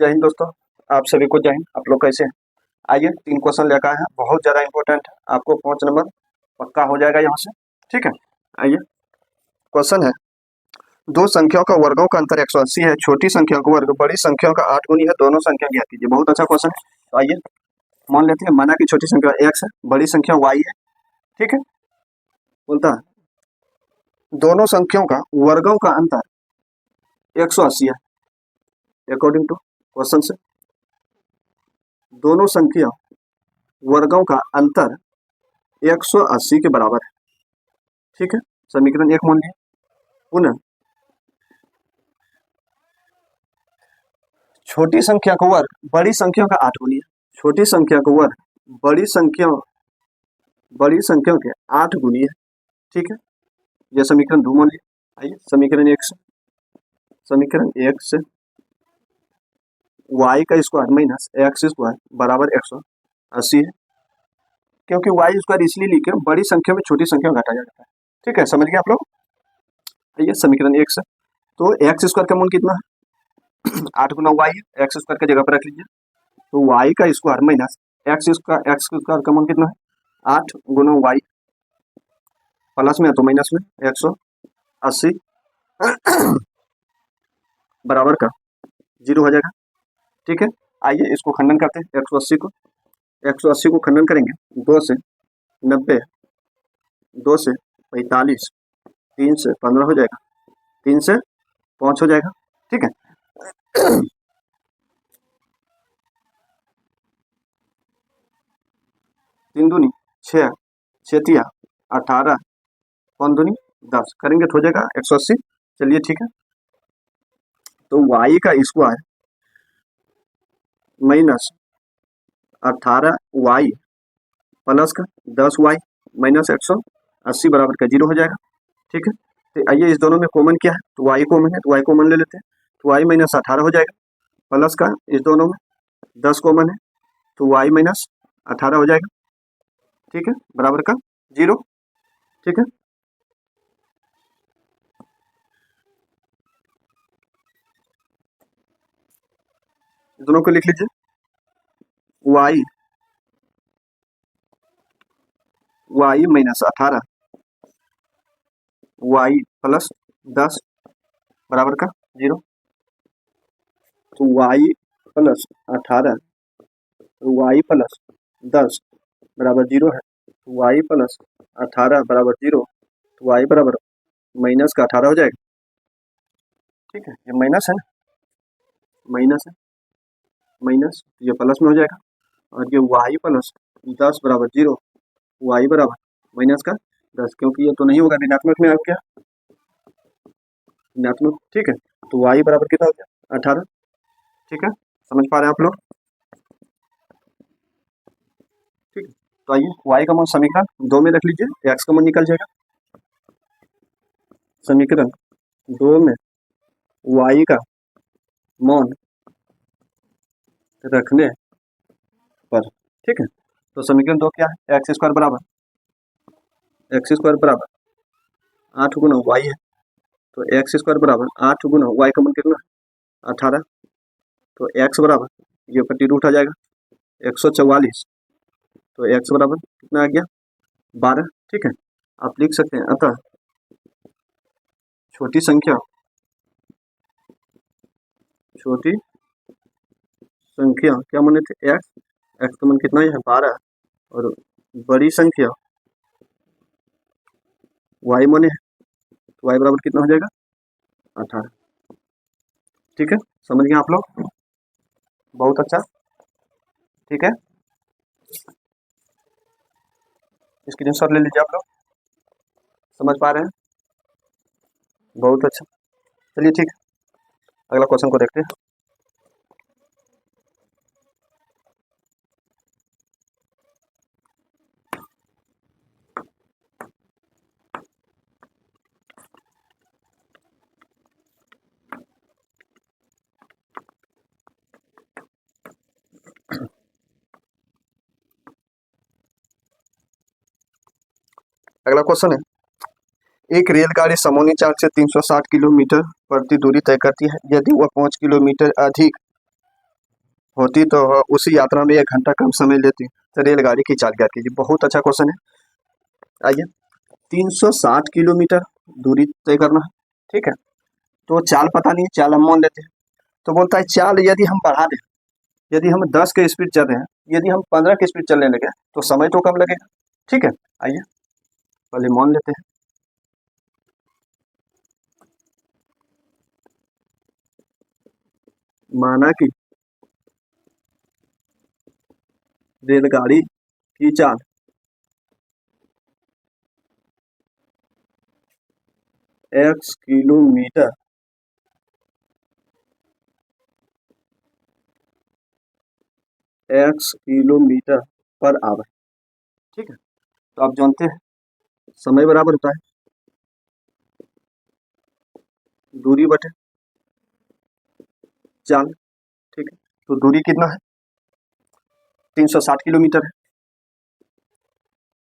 जय हिंद दोस्तों, आप सभी को जय हिंद। आप लोग कैसे हैं? आइए 3 क्वेश्चन लेकर आए हैं, बहुत ज़्यादा इंपॉर्टेंट है। आपको 5 नंबर पक्का हो जाएगा यहाँ से। ठीक है, आइए क्वेश्चन है, दो संख्याओं का वर्गों का अंतर 180 है। छोटी संख्या का वर्ग बड़ी संख्याओं का 8 गुनी है। दोनों संख्या ज्ञात कीजिए। बहुत अच्छा क्वेश्चन है। तो आइए मान लेते हैं, माना कि छोटी संख्या x है, बड़ी संख्या y है। ठीक है, बोलता है दोनों संख्याओं का वर्गों का अंतर 180 है। अकॉर्डिंग टू क्वेश्चन से दोनों संख्या वर्गों का अंतर 180 के बराबर है। ठीक है, समीकरण 1 मान लिया। पुनः छोटी संख्या का वर्ग बड़ी संख्या का 8 गुनी है। छोटी संख्या का वर्ग बड़ी संख्या के 8 गुनी है। ठीक है, यह समीकरण 2 मान लिया। आइए समीकरण 1 से y का स्क्वायर माइनस एक्स स्क्वायर बराबर 180 है। क्योंकि y स्क्वायर इसलिए लिखे बड़ी संख्या में छोटी संख्या में घटाया जाता है। ठीक है, समझ गए आप लोग। आइए समीकरण 1 से, तो एक्स स्क्वायर का मूल कितना है? 8 गुना वाई है, एक्स स्क्वायर की जगह पर रख लीजिए। तो y का स्क्वायर माइनस एक्स स्क्वायर का मूल कितना है? 8 गुना वाई, प्लस में है तो माइनस में 180 बराबर का 0 हो जाएगा। ठीक है, आइए इसको खंडन करते हैं। 180 को खंडन करेंगे 2 से 90, 2 से 45, 3 से 15 हो जाएगा, 3 से 5 हो जाएगा। ठीक है, 3 दूनी 6, 6 तिया 18, 5 दूनी 10 करेंगे तो हो जाएगा 180। चलिए ठीक है, तो y का स्क्वायर माइनस 18y प्लस का 10y माइनस 180 बराबर का 0 हो जाएगा। ठीक है, तो आइए इस दोनों में कॉमन क्या है? तो y कॉमन है, तो y कॉमन ले लेते हैं। तो y माइनस 18 हो जाएगा, प्लस का इस दोनों में 10 कॉमन है, तो y माइनस 18 हो जाएगा। ठीक है, बराबर का 0। ठीक है, दोनों को लिख लीजिए। y माइनस 18 y प्लस 10 बराबर का 0। तो y प्लस 18 y प्लस 10 बराबर 0 है। तो y प्लस 18 बराबर 0, तो y बराबर माइनस का 18 हो जाएगा। ठीक है, ये माइनस है ना, माइनस ये प्लस में हो जाएगा, और ये y प्लस 10 बराबर 0, y बराबर माइनस का 10, क्योंकि ये तो नहीं होगा, ऋणात्मक में आ गया, ऋणात्मक। ठीक है, तो y बराबर कितना हो गया? 18। ठीक है, समझ पा रहे हैं आप लोग? ठीक है, तो आइए y का मान समीकरण 2 में रख लीजिए, x का मान निकल जाएगा। समीकरण 2 में y का मान रखने पर, ठीक है, तो समीकरण 2 क्या है? एक्स स्क्वायर बराबर 8 गुना वाई है। तो एक्स स्क्वायर बराबर 8 गुना वाई का मान कितना है? 18। तो एक्स बराबर ये पट्टी रूट आ जाएगा 144, तो एक्स बराबर कितना आ गया? 12। ठीक है, आप लिख सकते हैं, अतः छोटी संख्या क्या माने थे? एक्स का मान कितना है? 12, और बड़ी संख्या वाई माने है, तो वाई बराबर कितना हो जाएगा? 18। ठीक है, समझ गए आप लोग? बहुत अच्छा। ठीक है, स्क्रीनशॉट ले लीजिए आप लोग। समझ पा रहे हैं? बहुत अच्छा। चलिए ठीक है, अगला क्वेश्चन को देखते हैं। अगला क्वेश्चन है, एक रेलगाड़ी समोनी चार्ग से 360 किलोमीटर प्रति दूरी तय करती है। यदि वह 5 किलोमीटर अधिक होती तो उसी यात्रा में 1 घंटा कम समय लेती। तो रेलगाड़ी की चाल क्या कीजिए। बहुत अच्छा क्वेश्चन है। आइए, 360 किलोमीटर दूरी तय करना है, ठीक है। तो चाल पता नहीं, चाल हम मान लेते हैं। तो बोलता है चाल यदि हम बढ़ा दें, यदि हम 10 के स्पीड चल रहे हैं, यदि हम 15 की स्पीड चलने लगे तो समय तो कम लगेगा, ठीक है। आइए पहले मान लेते हैं। माना कि रेलगाड़ी की चाल x किलोमीटर पर आवर, ठीक है। तो आप जानते हैं समय बराबर होता है दूरी बटे चाल, ठीक है। तो दूरी कितना है, 360 किलोमीटर है।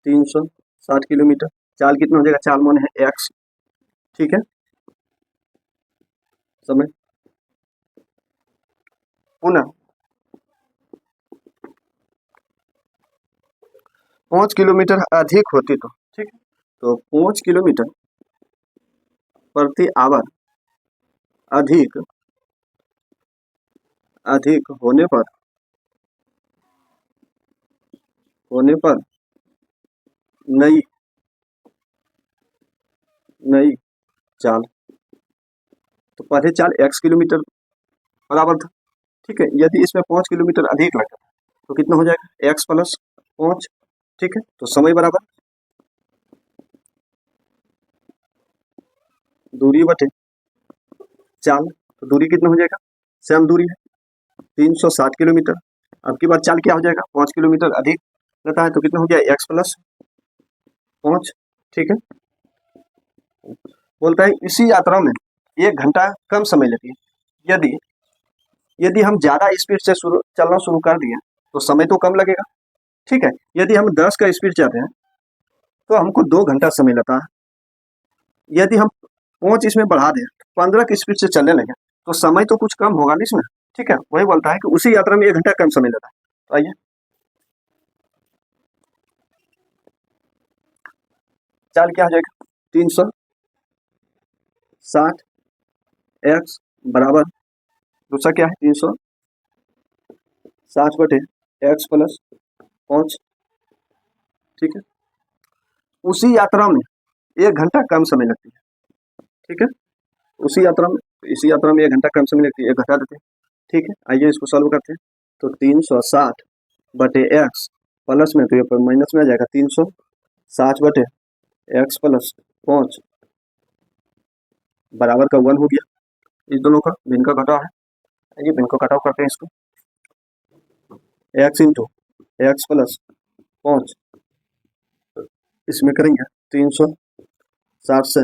360 किलोमीटर, चाल कितना हो जाएगा, चाल मान है x, ठीक है। समय पुनः 5 किलोमीटर अधिक होती तो, ठीक है। तो 5 किलोमीटर प्रति आवर अधिक अधिक होने पर नई नई चाल। तो पहले चाल x किलोमीटर बराबर था, ठीक है। यदि इसमें 5 किलोमीटर अधिक लगता तो कितना हो जाएगा, x प्लस 5, ठीक है। तो समय बराबर दूरी बटे चाल। तो दूरी कितना हो जाएगा, सेम दूरी है 360 किलोमीटर। अब की बात चाल क्या हो जाएगा, 5 किलोमीटर अधिक रहता है तो कितना हो गया, x प्लस 5, ठीक है। बोलता है इसी यात्रा में 1 घंटा कम समय लेती है। यदि यदि हम ज्यादा स्पीड से चलना शुरू कर दिए तो समय तो कम लगेगा, ठीक है। यदि हम 10 का स्पीड चलते हैं तो हमको 2 घंटा समय लगता है। यदि हम 5 इसमें बढ़ा दें, 15 की स्पीड से चलने लगे तो समय तो कुछ कम होगा नहीं इसमें, ठीक है। वही बोलता है कि उसी यात्रा में 1 घंटा कम समय लेता है। तो आइए चाल क्या हो जाएगा, 360 x बराबर, दूसरा क्या है 360 बटे x प्लस 5, ठीक है। उसी यात्रा में 1 घंटा कम समय लगती है, ठीक है। उसी यात्रा में, इसी यात्रा में 1 घंटा कम समय लगती है, 1 घटा देते हैं, ठीक है। आइए इसको सॉल्व करते हैं। तो 360 बटे x प्लस में, तो ये माइनस में आ जाएगा, 360 बटे x प्लस 5 बराबर का 1 हो गया। इस दोनों का भिन्न का घटाव है। आइए भिन्न का घटाव करते हैं इसको। x इंटू एक्स प्लस 5, इसमें करेंगे 360 से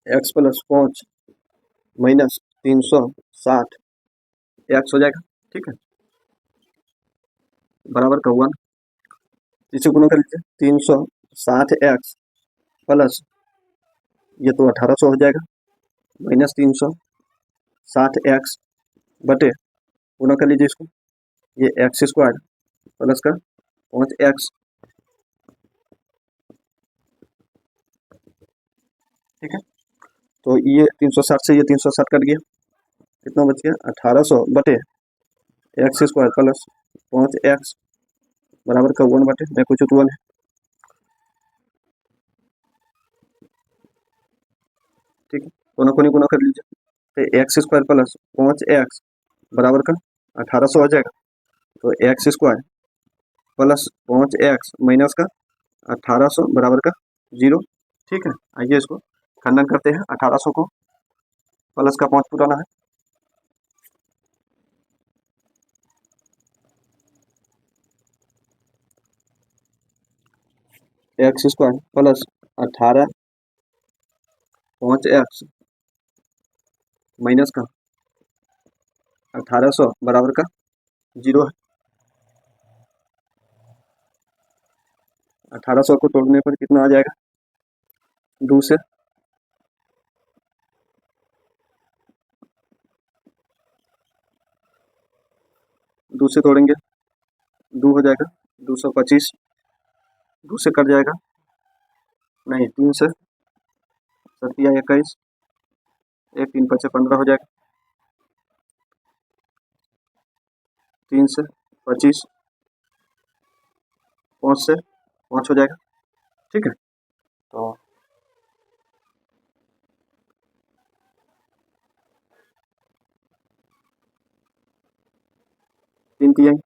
x प्लस 5 माइनस 360 x हो जाएगा, ठीक है, बराबर का 1। इसे गुना कर लीजिए, 360 x प्लस ये तो 1800 हो जाएगा, माइनस 360 x बटे, गुना कर लीजिए इसको, ये एक्स स्क्वायर प्लस का 5 x, ठीक है। तो ये 360 से ये 360 कट गया, कितना बच गया, 1800 बटे एक्स स्क्वायर प्लस 5 x बराबर का 1 बटे में कुछ 1 है, ठीक है। दोनों को नहीं गुना कर लीजिए, तो एक्स स्क्वायर प्लस 5 x बराबर का 1800 हो जाएगा। तो x square plus 5 x minus का 1800 बराबर का 0, ठीक है। आइए इसको खंडन करते हैं, 1800 को प्लस का 5 पुराना है, X square plus 5x minus का 1800 बराबर का 0 है। 1800 को तोड़ने पर कितना आ जाएगा, 2 से, 2 से तोड़ेंगे 2 हो जाएगा, 225, 2 से कट जाएगा, नहीं 3 से 21, 1 3 5 15 हो जाएगा, 3 से 25, 5 से 5 हो जाएगा, ठीक है। तो 3 3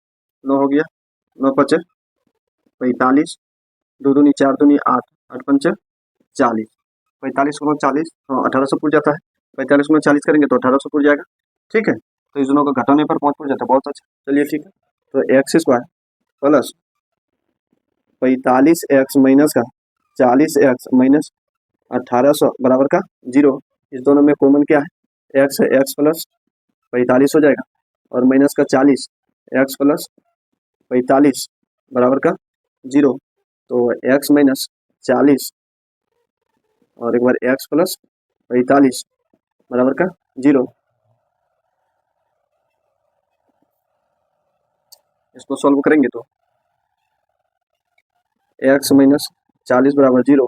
9 हो गया, 9 5 45, 2 दूनी 4 दूनी 8, 8 5 40, 45 गुना 40, हाँ 1800 पुर जाता है, 45 गुना 40 करेंगे तो 1800 पुर जाएगा, ठीक है। तो इस दोनों को घटाने पर 5 पुर जाता है, बहुत अच्छा, चलिए ठीक है। तो x square plus 45x minus का 40x माइनस 1800 बराबर का 0, इस दोनों में कॉमन क्या है, x है, x प्लस 45 हो जाएगा और माइनस का 40, x प्लस 45 बराबर का 0, तो x माइनस 40 और एक बार x प्लस 45 बराबर का 0, इसको सॉल्व करेंगे तो x माइनस 40 बराबर 0,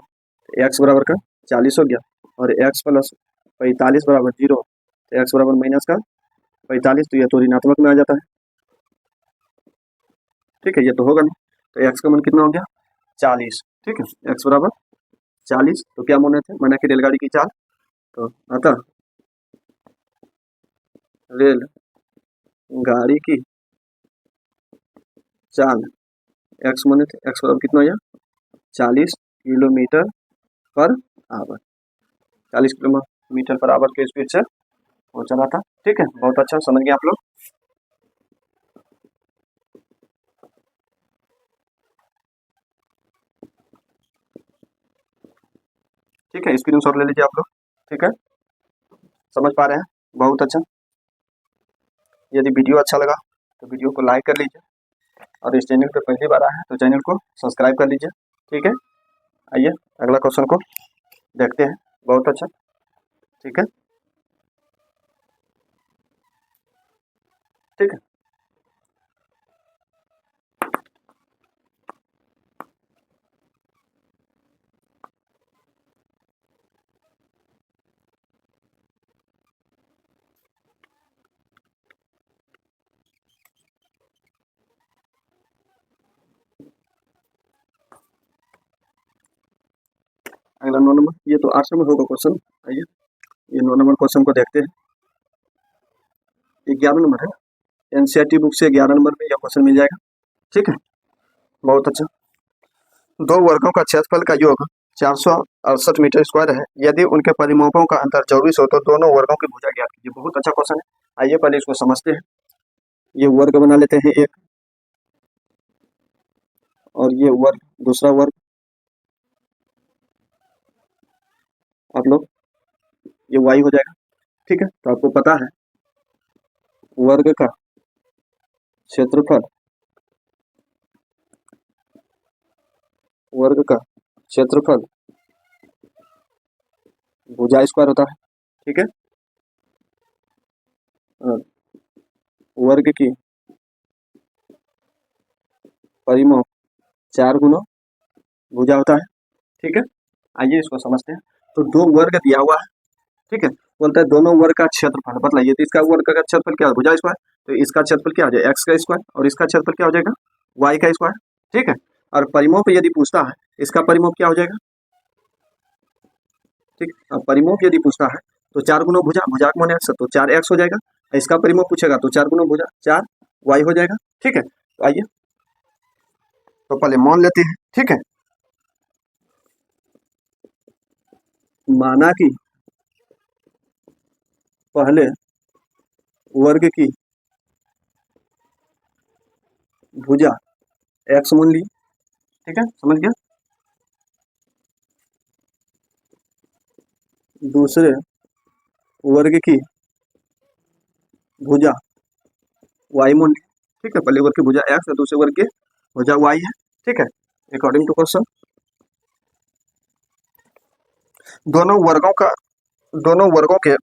x बराबर का 40 हो गया और x प्लस 45 बराबर 0, तो x बराबर माइनस का 45, तो यह तो ऋणात्मक में आ जाता है, ठीक है, ये तो होगा नहीं, तो x का मान कितना हो गया 40, ठीक है, x बराबर 40, तो क्या माने थे, माना कि रेलगाड़ी की चाल, तो अतः रेल गाड़ी की चाल x माने थे, x बराबर कितना हो गया 40 kilometre per hour, 40 kilometre per hour के स्पीड से वो चला था, ठीक है, बहुत अच्छा, समझ गए आप लोग। ठीक है, स्क्रीनशॉट ले लीजिए आप लोग, ठीक है, समझ पा रहे हैं, बहुत अच्छा। यदि वीडियो अच्छा लगा तो वीडियो को लाइक कर लीजिए और इस चैनल पर पहली बार आए हैं तो चैनल को सब्सक्राइब कर लीजिए, ठीक है। आइए अगला क्वेश्चन को देखते हैं, बहुत अच्छा, ठीक है, ठीक है। अगला 9 नंबर, ये तो 8 नंबर होगा क्वेश्चन, आइए ये 9 नंबर क्वेश्चन को देखते हैं। 11 नंबर है, एनसीईआरटी बुक से 11 नंबर में यह क्वेश्चन मिल जाएगा, ठीक है, बहुत अच्छा। दो वर्गों का क्षेत्रफल का योग 468 मीटर स्क्वायर है, यदि उनके परिमापों का अंतर 24 हो तो दोनों वर्गों की भुजा ज्ञात कीजिए, बहुत अच्छा क्वेश्चन है। आइए पहले इसको समझते हैं, ये वर्ग बना लेते हैं एक, और ये वर्ग दूसरा वर्ग, आप लोग ये y हो जाएगा, ठीक है। तो आपको पता है वर्ग का क्षेत्रफल, वर्ग का क्षेत्रफल भुजा स्क्वायर होता है, ठीक है, और वर्ग की परिमाप 4 गुना भुजा होता है, ठीक है। आइए इसको समझते हैं। तो दो वर्ग दिया हुआ है, ठीक है, बोलता है दोनों वर्ग का क्षेत्रफल बतलाइए, तो इसका वर्ग का क्षेत्रफल क्या है, भुजा स्क्वायर, तो इसका क्षेत्रफल क्या हो जाएगा x का स्क्वायर और इसका क्षेत्रफल क्या हो जाएगा y का स्क्वायर, ठीक है। और परिमाप यदि पूछता है, इसका परिमाप क्या हो जाएगा, ठीक, अब परिमाप यदि पूछता है तो 4 गुना भुजा, भुजा का मान x, तो 4x हो जाएगा, इसका परिमाप पूछेगा तो 4 गुना भुजा 4y हो जाएगा, ठीक है। तो आइए तो पहले मान लेते हैं, ठीक है, माना कि पहले वर्ग की भुजा x मान ली, ठीक है, समझ गया। दूसरे वर्ग की भुजा y मान ली, ठीक है, पहले वर्ग की भुजा x है, दूसरे वर्ग की भुजा y है, ठीक है। अकॉर्डिंग टू क्वेश्चन दोनों वर्गों के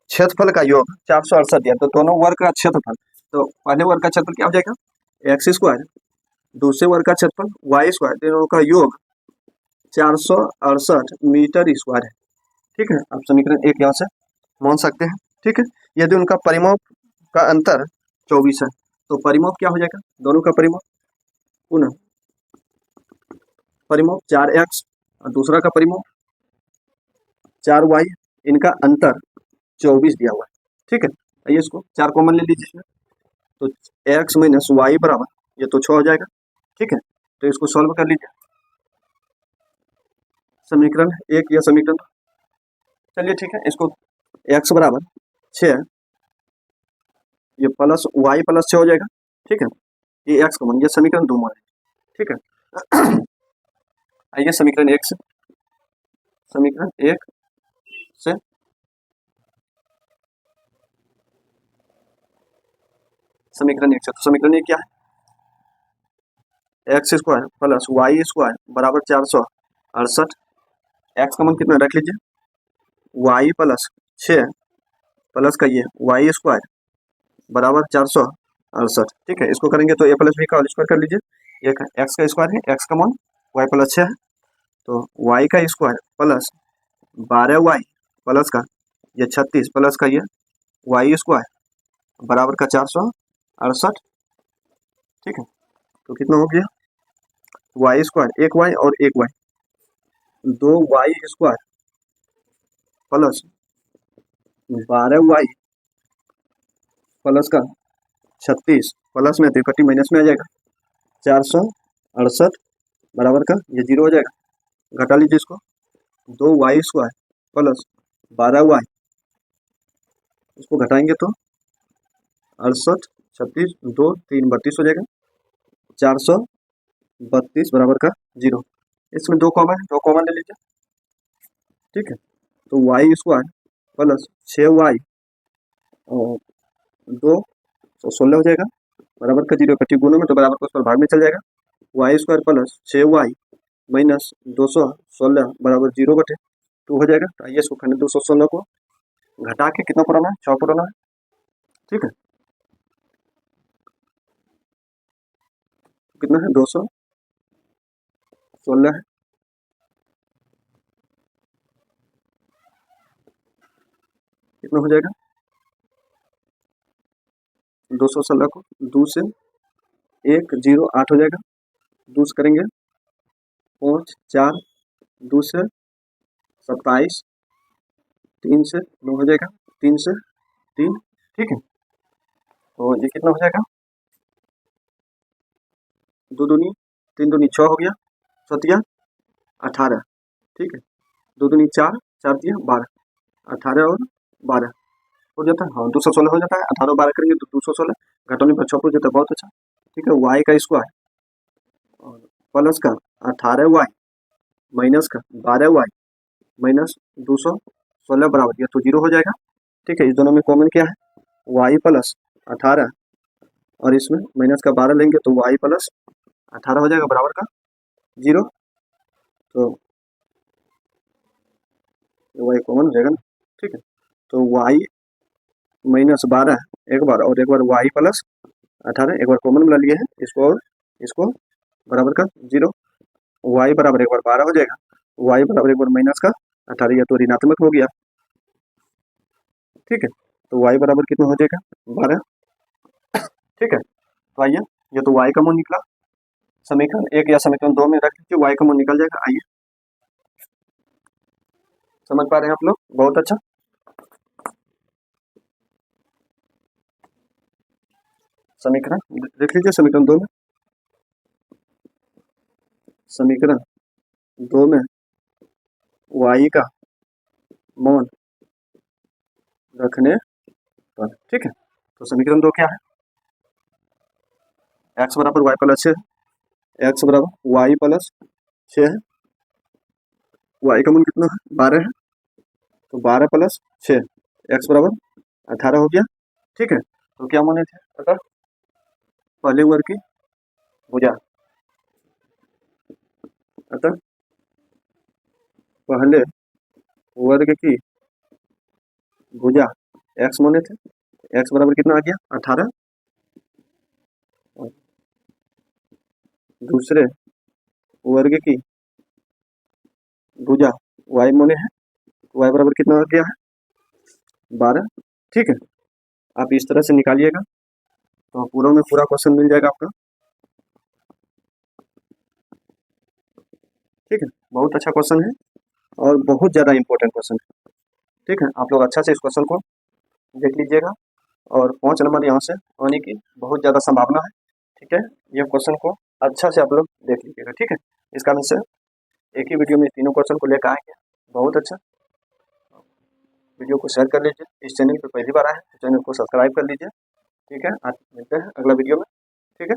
क्षेत्रफल का योग 468 दिया, तो दोनों वर्ग का क्षेत्रफल तो पहले वर्ग का क्षेत्रफल क्या हो जाएगा एक्स स्क्वायर, दूसरे वर्ग का क्षेत्रफल वाई स्क्वायर, दोनों का योग 468 मीटर स्क्वायर है। ठीक है, आप समीकरण एक यहाँ से मान सकते हैं। ठीक है, यदि उनका परिमाप का अंतर 24 है तो परिमाप क्या हो जाएगा, दोनों का परिमाप पुनः परिमाप 4x और दूसरा का परिमाप 4y, इनका अंतर 24 दिया हुआ है। ठीक है, आइए इसको 4 कॉमन ले लीजिए इसमें, तो x माइनस वाई बराबर ये तो 6 हो जाएगा। ठीक है, तो इसको सॉल्व कर लीजिए, समीकरण एक या समीकरण, चलिए ठीक है, इसको x बराबर 6, ये प्लस वाई प्लस 6 हो जाएगा। ठीक है, ये x कॉमन, ये समीकरण 2 मान। ठीक है, आइए समीकरण एक से, समीकरण एक से समीकरण एक से, तो समीकरण एक क्या है, X square plus Y square बराबर 468, एक्स का मान कितना रख लीजिए, वाई प्लस 6 प्लस का ये वाई स्क्वायर बराबर 468। ठीक है, इसको करेंगे तो ए प्लस बी का होल स्क्वायर कर लीजिए, एक एक्स का स्क्वायर है, एक्स का मान वाई प्लस 6 है, तो वाई का स्क्वायर प्लस 12y प्लस का ये 36 प्लस का ये वाई स्क्वायर बराबर का 468। ठीक है, तो कितना हो गया, वाई स्क्वायर एक वाई और एक Y, 2y square plus 12y plus का 36 प्लस में तो इकट्ठी माइनस में आ जाएगा 468 बराबर का ये 0 हो जाएगा, घटा लीजिए इसको, 2y स्क्वायर प्लस 12y, इसको घटाएंगे तो 68 36 2 3 32 हो जाएगा, 432 बराबर का 0, इसमें 2 कॉमन है, 2 कॉमन ले लीजिए। ठीक है, तो वाई स्क्वायर प्लस 6y और 2 तो 16 हो जाएगा बराबर का 0, इकट्ठी गुणों में तो बराबर को उस पर भाग में चल जाएगा, Y square plus 6y minus 216 बराबर 0 बटे 2 हो जाएगा। तो आइए इसको करने 216 को घटा के कितना पुराना है, 6 पुराना है। ठीक है, कितना है 216 है, कितना हो जाएगा 216 को 2 से 1 0 8 हो जाएगा, 2 से करेंगे 5 4 2 से 27 3 से 9 हो जाएगा, 3 से 3। ठीक है, तो ये कितना हो जाएगा 2 दूनी 3 दूनी 6 हो गया, 7 18। ठीक है, 2 दूनी 4 4 दिया 12, 18 और 12 हो जाता है, हाँ 216 हो जाता है, 18 और 12 करेंगे तो 216, घटाने पर 6 हो जाता है, बहुत अच्छा। ठीक है, वाई का स्क्वायर और प्लस का 18y माइनस का 12y माइनस 216 बराबर, यह तो 0 हो जाएगा। ठीक है, इस दोनों में कॉमन क्या है, y प्लस 18 और इसमें माइनस का 12 लेंगे तो y प्लस 18 हो जाएगा बराबर का 0, तो y कॉमन हो जाएगा ना। ठीक है, तो y माइनस 12 एक बार और एक बार y प्लस 18 एक बार कॉमन बना लिए हैं इसको, और इसको बराबर का 0, y बराबर एक बार 12 हो जाएगा, y बराबर एक बार माइनस का 18, यह तो ऋणात्मक हो गया। ठीक है, तो y बराबर कितना हो जाएगा 12। ठीक है, तो आइए ये तो y का मान निकला, समीकरण एक या समीकरण 2 में रख लीजिए, y का मान निकल जाएगा। आइए समझ पा रहे हैं आप लोग, बहुत अच्छा। समीकरण देख लीजिए, समीकरण 2 में, समीकरण 2 में y का मान रखने पर। ठीक है, तो समीकरण 2 क्या है, x बराबर वाई प्लस 6, एक्स बराबर वाई प्लस 6 है, वाई का मान कितना है 12 है, तो 12 प्लस 6 एक्स बराबर 18 हो गया। ठीक है, तो क्या माने थे, अतः पहले वर्ग की भुजा, अतः पहले वर्ग की भुजा एक्स माने थे, एक्स बराबर कितना आ गया 18, दूसरे वर्ग की भुजा y मोने है, y बराबर कितना आ गया है 12। ठीक है, आप इस तरह से निकालिएगा तो पूरा में पूरा क्वेश्चन मिल जाएगा आपका। ठीक है, बहुत अच्छा क्वेश्चन है और बहुत ज़्यादा इंपॉर्टेंट क्वेश्चन है। ठीक है, आप लोग अच्छा से इस क्वेश्चन को देख लीजिएगा और 5 नंबर यहाँ से आने की बहुत ज़्यादा संभावना है। ठीक है, ये क्वेश्चन को अच्छा से आप लोग देख लीजिएगा। ठीक है, इसका आंसर एक ही वीडियो में तीनों क्वेश्चन को लेकर आएंगे। बहुत अच्छा, वीडियो को शेयर कर लीजिए। इस चैनल पर पहली बार आए हैं तो चैनल को सब्सक्राइब कर लीजिए। ठीक है, आज मिलते हैं अगला वीडियो में। ठीक है।